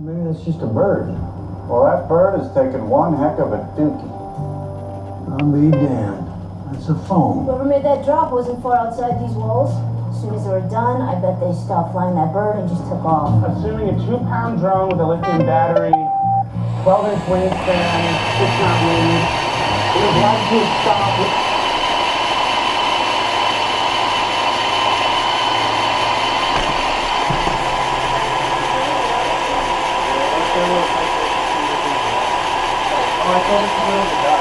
Maybe that's just a bird. Well, that bird has taken one heck of a dookie. I'll be damned. That's a phone. Whoever made that drop wasn't far outside these walls. As soon as they were done, I bet they stopped flying that bird and just took off. Assuming a 2-pound drone with a lithium battery, 12-inch wingspan, it's not wind. It was likely to stop. I told him to go to the dock.